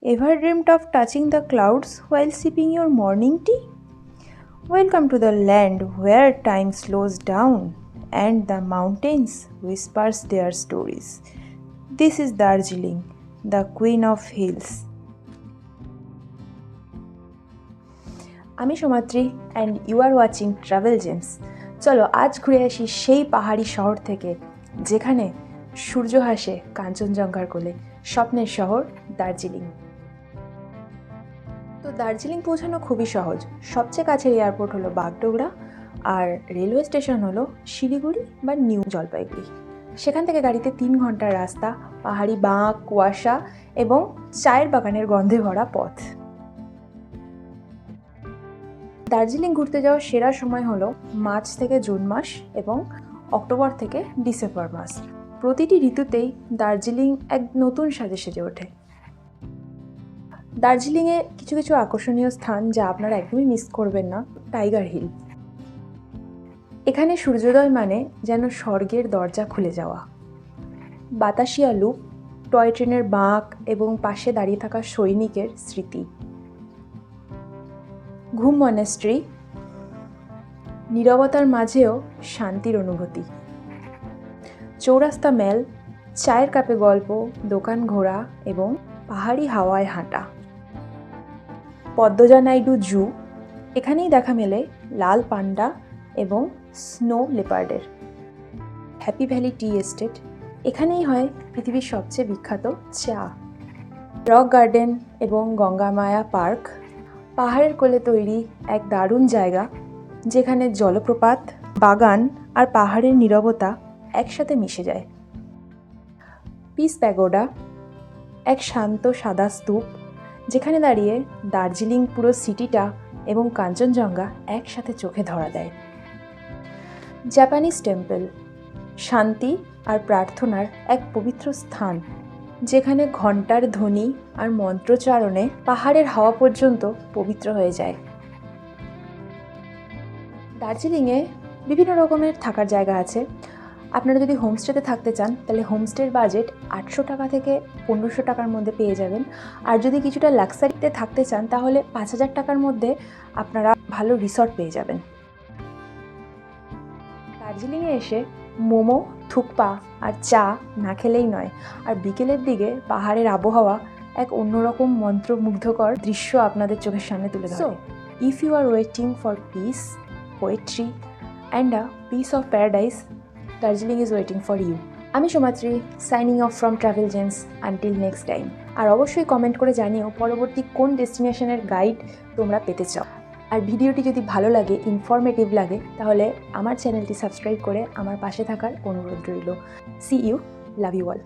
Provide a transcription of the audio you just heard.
Ever dreamt of touching the clouds while sipping your morning tea? Welcome to the land where time slows down and the mountains whispers their stories. This is Darjeeling, the queen of hills. আমি Somatri and you are watching travel gems. চলো আজ ঘুরে আসি সেই পাহাড়ি শহর থেকে যেখানে সূর্য হাসে কাঞ্চনজঙ্ঘার কোলে, স্বপ্নের শহর দার্জিলিং। তো দার্জিলিং পৌঁছানো খুবই সহজ। সবচেয়ে কাছের এয়ারপোর্ট হলো বাগডোগরা আর রেলওয়ে স্টেশন হলো শিলিগুড়ি বা নিউ জলপাইগুড়ি। সেখান থেকে গাড়িতে 3 ঘন্টার রাস্তা, পাহাড়ি বাঁক, কুয়াশা এবং চায়ের বাগানের গন্ধে ভরা পথ। দার্জিলিং ঘুরতে যাওয়ার সেরা সময় হলো মার্চ থেকে জুন মাস এবং অক্টোবর থেকে ডিসেম্বর মাস। প্রতিটি ঋতুতেই দার্জিলিং এক নতুন সাজে সেজে ওঠে। দার্জিলিংয়ে কিছু কিছু আকর্ষণীয় স্থান যা আপনারা একদমই মিস করবেন না। টাইগার হিল, এখানে সূর্যোদয় মানে যেন স্বর্গের দরজা খুলে যাওয়া। বাতাসিয়া লুপ, টয় ট্রেনের বাঁক এবং পাশে দাঁড়িয়ে থাকা সৈনিকের স্মৃতি। ঘুম মনেস্ট্রি, নীরবতার মাঝেও শান্তির অনুভূতি। চৌরাস্তা মেল, চায়ের কাপে গল্প, দোকান ঘোরা এবং পাহাড়ি হাওয়ায় হাঁটা। পদ্মজা নাইডু জু, এখানেই দেখা মেলে লাল পান্ডা এবং স্নো লেপার্ডের। হ্যাপি ভ্যালি টি এস্টেট, এখানেই হয় পৃথিবীর সবচেয়ে বিখ্যাত চা। রক গার্ডেন এবং গঙ্গামায়া পার্ক, পাহাড়ের কোলে তৈরি এক দারুণ জায়গা যেখানে জলপ্রপাত, বাগান আর পাহাড়ের নীরবতা একসাথে মিশে যায়। পিস প্যাগোডা, এক শান্ত সাদা স্তূপ যেখানে দাঁড়িয়ে দার্জিলিং পুরো সিটিটা এবং কাঞ্চনজঙ্ঘা একসাথে চোখে ধরা দেয়। জাপানিজ টেম্পল, শান্তি আর প্রার্থনার এক পবিত্র স্থান যেখানে ঘণ্টার ধ্বনি আর মন্ত্রোচ্চারণে পাহাড়ের হাওয়া পর্যন্ত পবিত্র হয়ে যায়। দার্জিলিংয়ে বিভিন্ন রকমের থাকার জায়গা আছে। আপনারা যদি হোমস্টেতে থাকতে চান তাহলে হোমস্টের বাজেট 800 টাকা থেকে 1500 টাকার মধ্যে পেয়ে যাবেন। আর যদি কিছুটা লাক্সারিতে থাকতে চান তাহলে 5000 টাকার মধ্যে আপনারা ভালো রিসর্ট পেয়ে যাবেন। দার্জিলিংয়ে এসে মোমো, থুকপা আর চা না খেলেই নয়। আর বিকেলের দিকে পাহাড়ের আবহাওয়া এক অন্যরকম মন্ত্রমুগ্ধকর দৃশ্য আপনাদের চোখের সামনে তুলে ধরে। If you are waiting for peace, poetry and a piece of paradise, Darjeeling is waiting for you. আমি Somatri, signing off from travel gems. Until next time. আর অবশ্যই কমেন্ট করে জানিও পরবর্তী কোন ডেস্টিনেশনের গাইড তোমরা পেতে চাও। আর ভিডিওটি যদি ভালো লাগে, ইনফরমেটিভ লাগে, তাহলে আমার চ্যানেলটি সাবস্ক্রাইব করে আমার পাশে থাকার অনুরোধ রইল। See you, love you all.